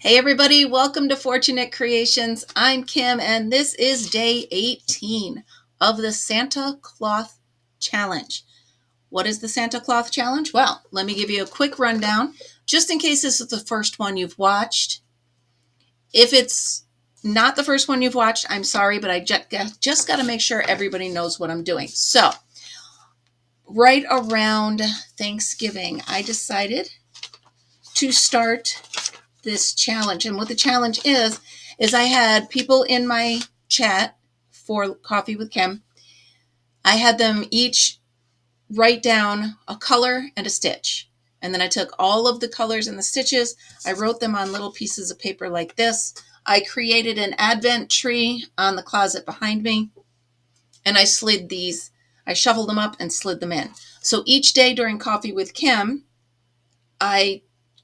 Hey everybody, welcome to Fortunate Creations. I'm Kim and this is day 18 of the Santa Cloth Challenge. What is the Santa Cloth Challenge? Well, let me give you a quick rundown just in case this is the first one you've watched. If it's not the first one you've watched, I'm sorry, but I just got to make sure everybody knows what I'm doing. So, right around Thanksgiving, I decided to start this challenge. And what the challenge is I had people in my chat for Coffee with Kim. I had them each write down a color and a stitch. And then I took all of the colors and the stitches. I wrote them on little pieces of paper like this. I created an advent tree on the closet behind me. And I slid these, I shuffled them up and slid them in. So each day during Coffee with Kim, I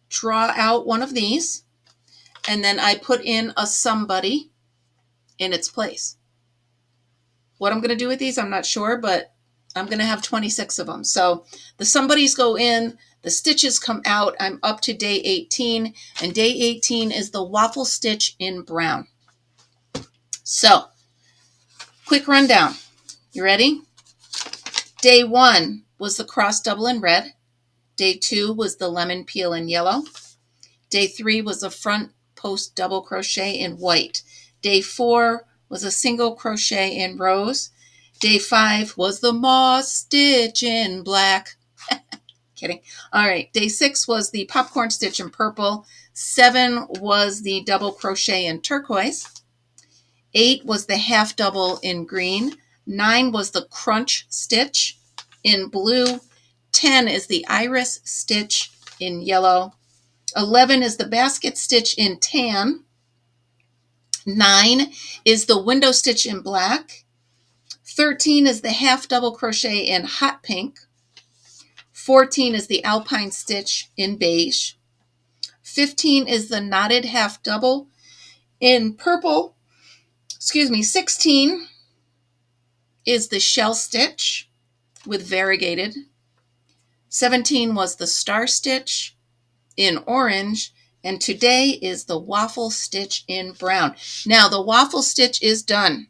draw out one of these. And then I put in a somebody in its place. What I'm going to do with these, I'm not sure, but I'm going to have 26 of them. So the somebodies go in, the stitches come out. I'm up to day 18, and day 18 is the waffle stitch in brown. So, quick rundown. You ready? Day 1 was the cross double in red. Day 2 was the lemon peel in yellow. Day 3 was the front post double crochet in white. Day 4 was a single crochet in rose. Day 5 was the moss stitch in black. Kidding. All right. Day 6 was the popcorn stitch in purple. 7 was the double crochet in turquoise. 8 was the half double in green. 9 was the crunch stitch in blue. 10 is the iris stitch in yellow. 11 is the basket stitch in tan. 9 is the window stitch in black. 13 is the half double crochet in hot pink. 14 is the alpine stitch in beige. 15 is the knotted half double in purple. 16 is the shell stitch with variegated. 17 was the star stitch in orange. And today is the waffle stitch in brown. Now, the waffle stitch is done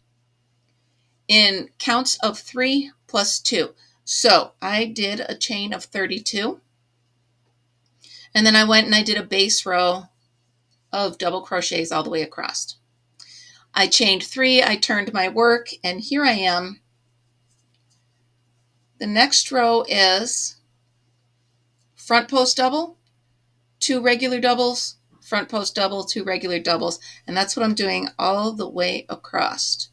in counts of 3 plus 2. So I did a chain of 32. And then I went and I did a base row of double crochets all the way across. I chained 3, I turned my work, and here I am. The next row is front post double, 2 regular doubles, front post double, 2 regular doubles, and that's what I'm doing all the way across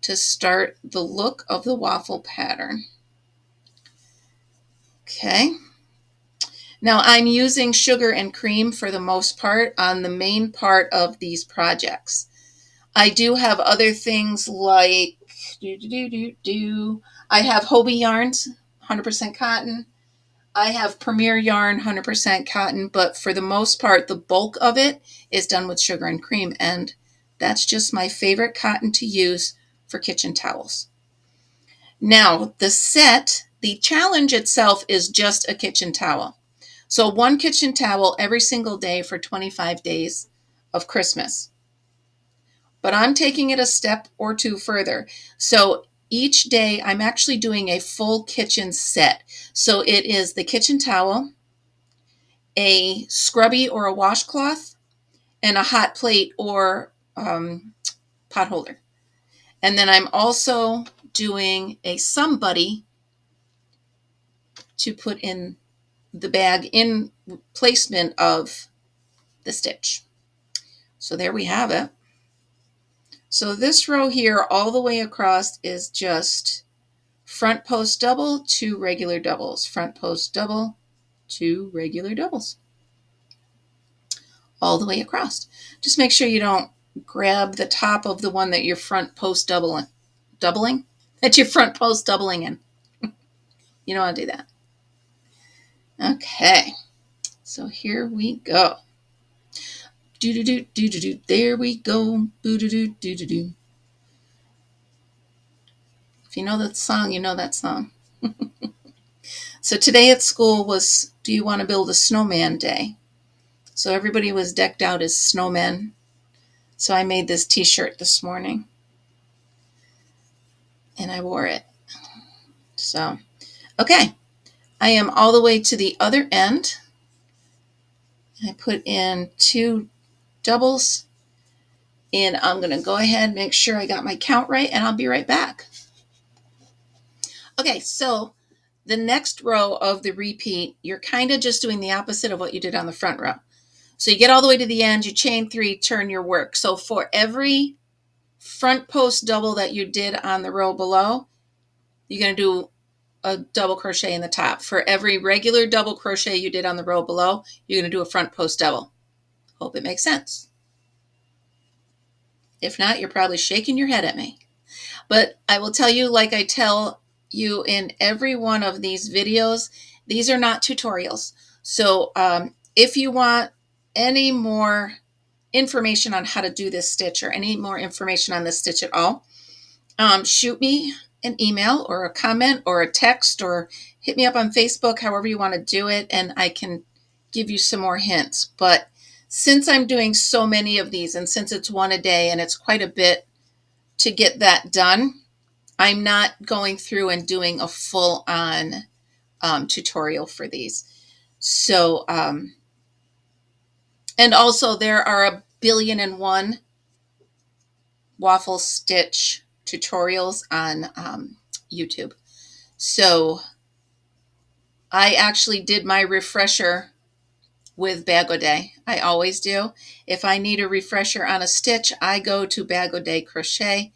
to start the look of the waffle pattern. Okay. Now I'm using sugar and cream for the most part on the main part of these projects. I do have other things like I have Hobie yarns, 100% cotton. I have Premier yarn, 100% cotton, but for the most part, the bulk of it is done with sugar and cream, and that's just my favorite cotton to use for kitchen towels. Now, the challenge itself is just a kitchen towel. So 1 kitchen towel every single day for 25 days of Christmas. But I'm taking it a step or 2 further. So each day I'm actually doing a full kitchen set. So it is the kitchen towel, a scrubby or a washcloth, and a hot plate or pot holder. And then I'm also doing a somebody to put in the bag in placement of the stitch. So there we have it. So this row here all the way across is just front post double, 2 regular doubles, front post double, 2 regular doubles, all the way across. Just make sure you don't grab the top of the one that you're front post doubling, that you're front post doubling in. You don't want to do that. Okay, so here we go. Do-do-do-do-do-do. There we go. Boo-do-do-do-do-do. If you know that song, you know that song. So today at school was Do You Want to Build a Snowman Day? So everybody was decked out as snowmen. So I made this t-shirt this morning and I wore it. So, okay. I am all the way to the other end. I put in 2 doubles and I'm going to go ahead and make sure I got my count right and I'll be right back. Okay, so the next row of the repeat, you're kind of just doing the opposite of what you did on the front row. So you get all the way to the end, you chain 3, turn your work. So for every front post double that you did on the row below, you're going to do a double crochet in the top. For every regular double crochet you did on the row below, you're going to do a front post double. Hope it makes sense. If not, you're probably shaking your head at me. But I will tell you, like I tell you in every one of these videos, these are not tutorials. So if you want any more information on how to do this stitch or any more information on this stitch at all, shoot me an email or a comment or a text or hit me up on Facebook, however you want to do it, and I can give you some more hints. But since I'm doing so many of these and since it's one a day and it's quite a bit to get that done, I'm not going through and doing a full-on tutorial for these. So, and also there are 1,000,000,001 waffle stitch tutorials on YouTube. So I actually did my refresher with Bag O' Day. I always do. If I need a refresher on a stitch, I go to Bag O' Day Crochet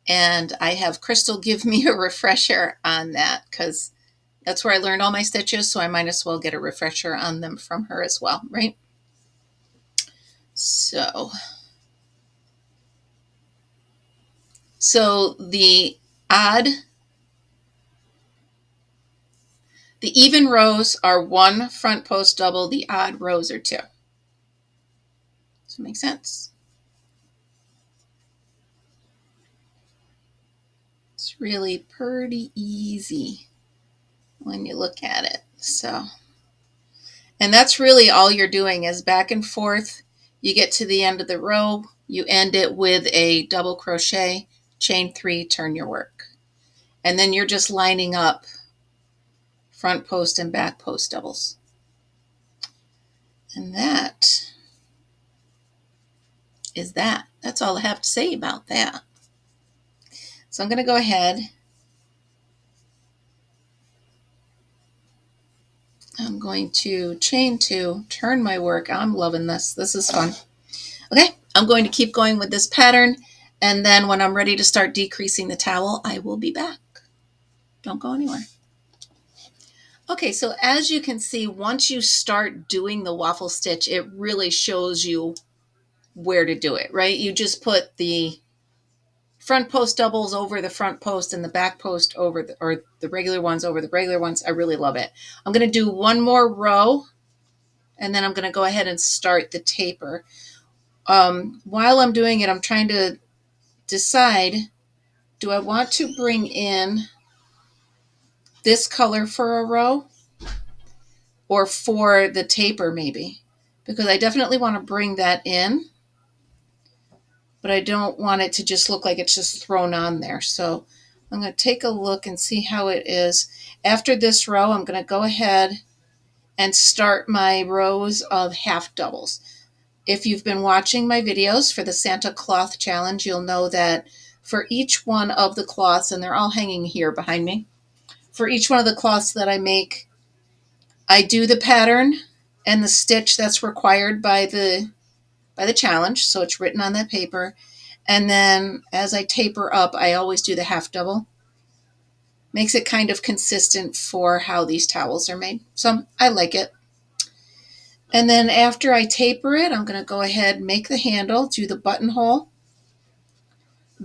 and I have Crystal give me a refresher on that because that's where I learned all my stitches, so I might as well get a refresher on them from her as well, right? So the even rows are 1 front post double, the odd rows are 2. Does it make sense? It's really pretty easy when you look at it. So, and that's really all you're doing is back and forth. You get to the end of the row, you end it with a double crochet, chain 3, turn your work. And then you're just lining up front post and back post doubles. And that is that. That's all I have to say about that. So I'm going to go ahead. I'm going to chain 2, turn my work. I'm loving this. This is fun. Okay, I'm going to keep going with this pattern. And then when I'm ready to start decreasing the towel, I will be back. Don't go anywhere. Okay, so as you can see, once you start doing the waffle stitch, it really shows you where to do it, right? You just put the front post doubles over the front post and the back post over the regular ones over the regular ones. I really love it. I'm going to do one more row and then I'm going to go ahead and start the taper. While I'm doing it, I'm trying to decide, do I want to bring in this color for a row or for the taper maybe? Because I definitely want to bring that in, but I don't want it to just look like it's just thrown on there. So I'm going to take a look and see how it is. After this row, I'm going to go ahead and start my rows of half doubles. If you've been watching my videos for the Santa Cloth Challenge, you'll know that for each one of the cloths, and they're all hanging here behind me, for each one of the cloths that I make, I do the pattern and the stitch that's required by the challenge, so it's written on that paper. And then as I taper up, I always do the half double. Makes it kind of consistent for how these towels are made. So I like it. And then after I taper it, I'm going to go ahead and make the handle, do the buttonhole,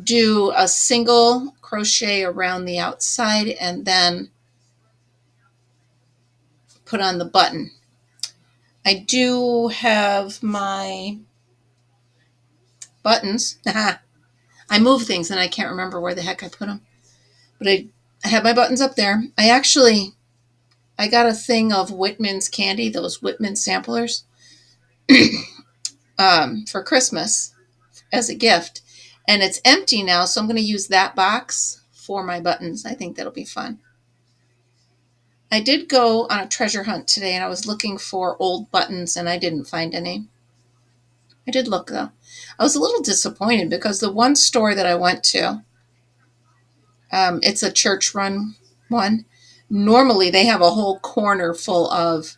do a single crochet around the outside, and then put on the button. I do have my buttons. I move things and I can't remember where the heck I put them. But I have my buttons up there. I got a thing of Whitman's candy, those Whitman samplers. for Christmas as a gift. And it's empty now, so I'm going to use that box for my buttons. I think that'll be fun. I did go on a treasure hunt today, and I was looking for old buttons, and I didn't find any. I did look, though. I was a little disappointed because the one store that I went to, it's a church-run one. Normally, they have a whole corner full of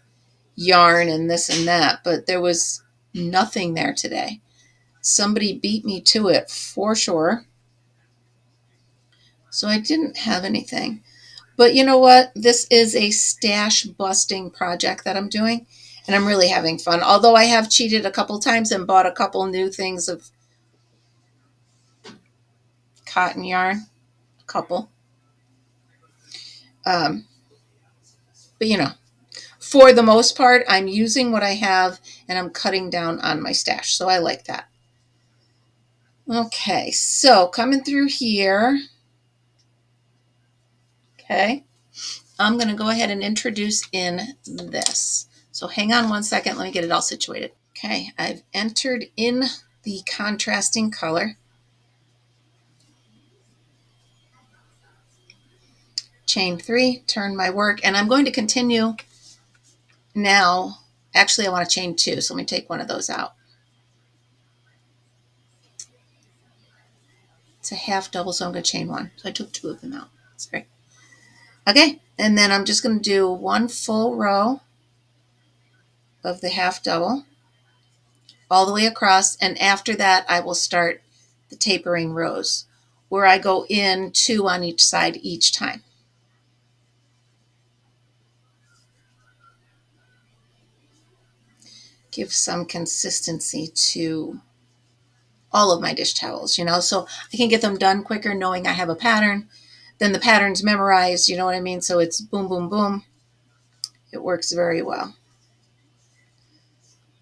yarn and this and that, but there was nothing there today. Somebody beat me to it for sure. So I didn't have anything. But you know what? This is a stash busting project that I'm doing, and I'm really having fun. Although I have cheated a couple times and bought a couple new things of cotton yarn, a couple. Um, but for the most part, I'm using what I have and I'm cutting down on my stash. So I like that. Okay, so coming through here. Okay, I'm going to go ahead and introduce in this. So hang on one second. Let me get it all situated. Okay, I've entered in the contrasting color. Chain 3, turn my work, and I'm going to continue now. Actually, I want to chain 2, so let me take one of those out. It's a half double, so I'm going to chain 1. So I took 2 of them out. Sorry. Okay, and then I'm just going to do 1 full row of the half double all the way across, and after that I will start the tapering rows where I go in 2 on each side each time. Give some consistency to all of my dish towels, so I can get them done quicker knowing I have a pattern. Then the pattern's memorized, you know what I mean? So it's boom, boom, boom. It works very well.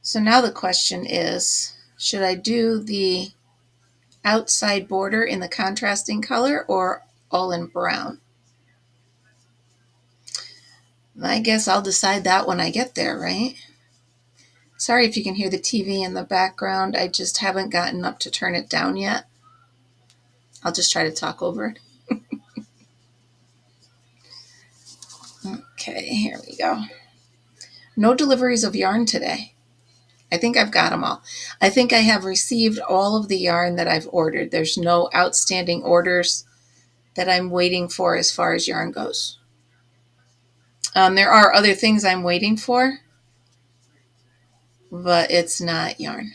So now the question is, should I do the outside border in the contrasting color or all in brown? I guess I'll decide that when I get there, right? Sorry if you can hear the TV in the background. I just haven't gotten up to turn it down yet. I'll just try to talk over it. Okay, here we go. No deliveries of yarn today. I think I've got them all. I think I have received all of the yarn that I've ordered. There's no outstanding orders that I'm waiting for as far as yarn goes. There are other things I'm waiting for, but it's not yarn.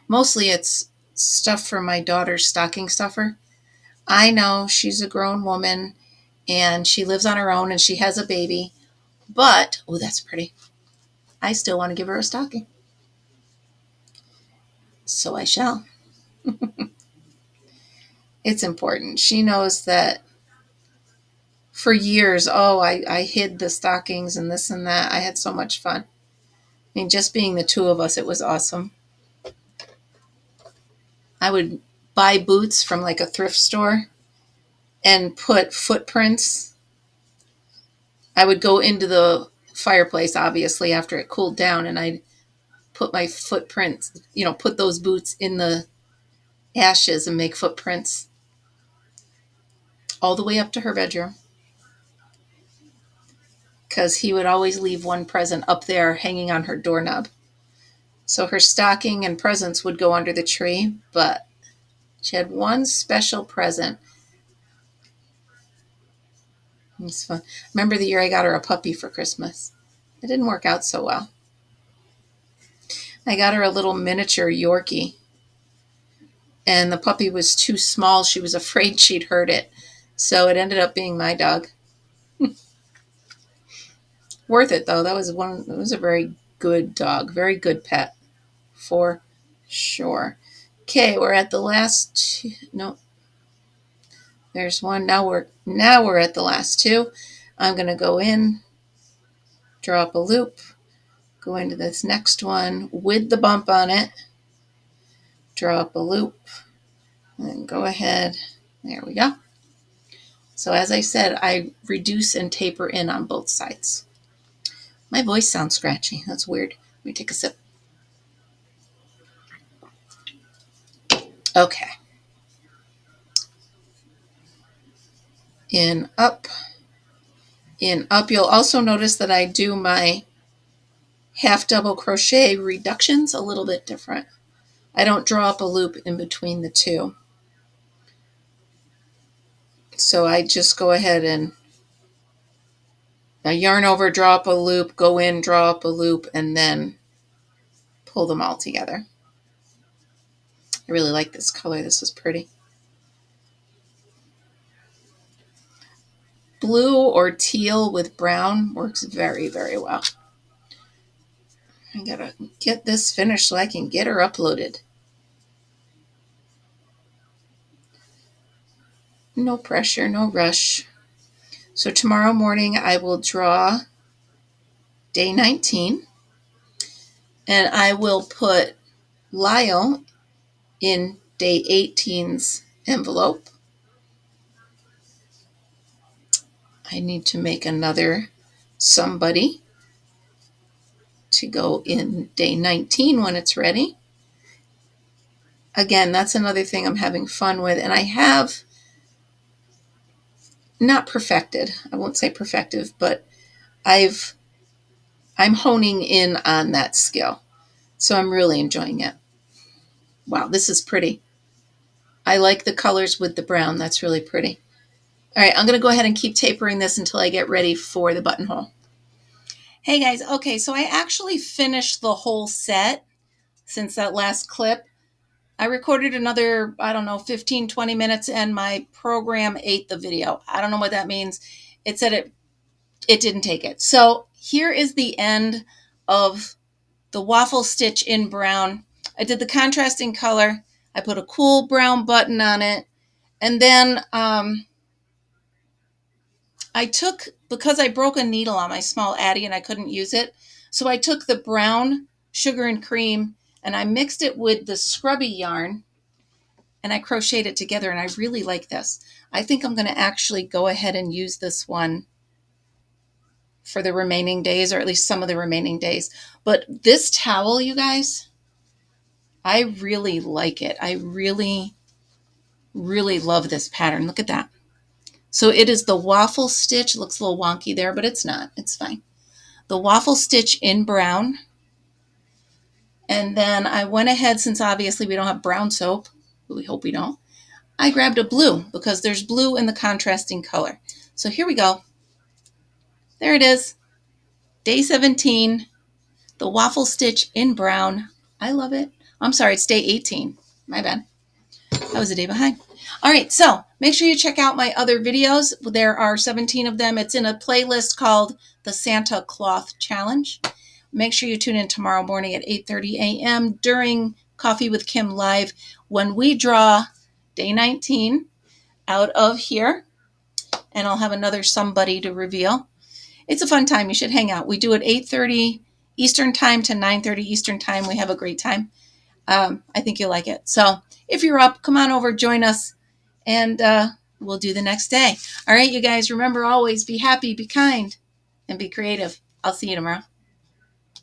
Mostly it's stuff for my daughter's stocking stuffer. I know she's a grown woman and she lives on her own and she has a baby, but, oh, that's pretty. I still want to give her a stocking. So I shall. It's important. She knows that for years, I hid the stockings and this and that. I had so much fun. I mean, just being the 2 of us, it was awesome. I would buy boots from like a thrift store and put footprints. I would go into the fireplace, obviously, after it cooled down, and I'd put my footprints, put those boots in the ashes and make footprints all the way up to her bedroom. Because he would always leave one present up there hanging on her doorknob. So her stocking and presents would go under the tree, but she had one special present. It was fun. Remember the year I got her a puppy for Christmas? It didn't work out so well. I got her a little miniature Yorkie, and the puppy was too small. She was afraid she'd hurt it, so it ended up being my dog. Worth it, though. It was a very good dog, very good pet, for sure. Okay, we're at the last 2. No, there's one. Now we're at the last 2. I'm going to go in, draw up a loop, go into this next one with the bump on it, draw up a loop, and go ahead. There we go. So as I said, I reduce and taper in on both sides. My voice sounds scratchy. That's weird. Let me take a sip. Okay. In, up, in, up. You'll also notice that I do my half double crochet reductions a little bit different. I don't draw up a loop in between the two. So I just go ahead and yarn over, draw up a loop, go in, draw up a loop, and then pull them all together. I really like this color. This is pretty. Blue or teal with brown works very, very well. I gotta get this finished so I can get her uploaded. No pressure, no rush. So tomorrow morning I will draw day 19, and I will put Lyle in day 18's envelope. I need to make another somebody to go in day 19 when it's ready. Again, that's another thing I'm having fun with, and I have not perfected. I won't say perfective, but I'm honing in on that skill. So I'm really enjoying it. Wow, this is pretty. I like the colors with the brown. That's really pretty. All right, I'm going to go ahead and keep tapering this until I get ready for the buttonhole. Hey guys, okay, so I actually finished the whole set since that last clip. I recorded another, I don't know, 15, 20 minutes, and my program ate the video. I don't know what that means. It said it didn't take it. So here is the end of the waffle stitch in brown. I did the contrasting color. I put a cool brown button on it. And then I took, because I broke a needle on my small Addy and I couldn't use it, so I took the brown sugar and cream and I mixed it with the scrubby yarn and I crocheted it together, and I really like this. I think I'm going to actually go ahead and use this one for the remaining days, or at least some of the remaining days. But this towel, you guys, I really like it. I really, really love this pattern. Look at that. So it is the waffle stitch. It looks a little wonky there, but it's not. It's fine. The waffle stitch in brown. And then I went ahead, since obviously we don't have brown soap, we hope we don't, I grabbed a blue because there's blue in the contrasting color. So here we go. There it is. Day 17, the waffle stitch in brown. I love it. I'm sorry, it's day 18. My bad. I was a day behind. All right, so make sure you check out my other videos. There are 17 of them. It's in a playlist called the Santa Cloth Challenge. Make sure you tune in tomorrow morning at 8:30 a.m. during Coffee with Kim Live when we draw day 19 out of here. And I'll have another somebody to reveal. It's a fun time. You should hang out. We do it 8:30 Eastern Time to 9:30 Eastern Time. We have a great time. I think you'll like it. So if you're up, come on over, join us, and we'll do the next day. All right, you guys, remember always be happy, be kind, and be creative. I'll see you tomorrow.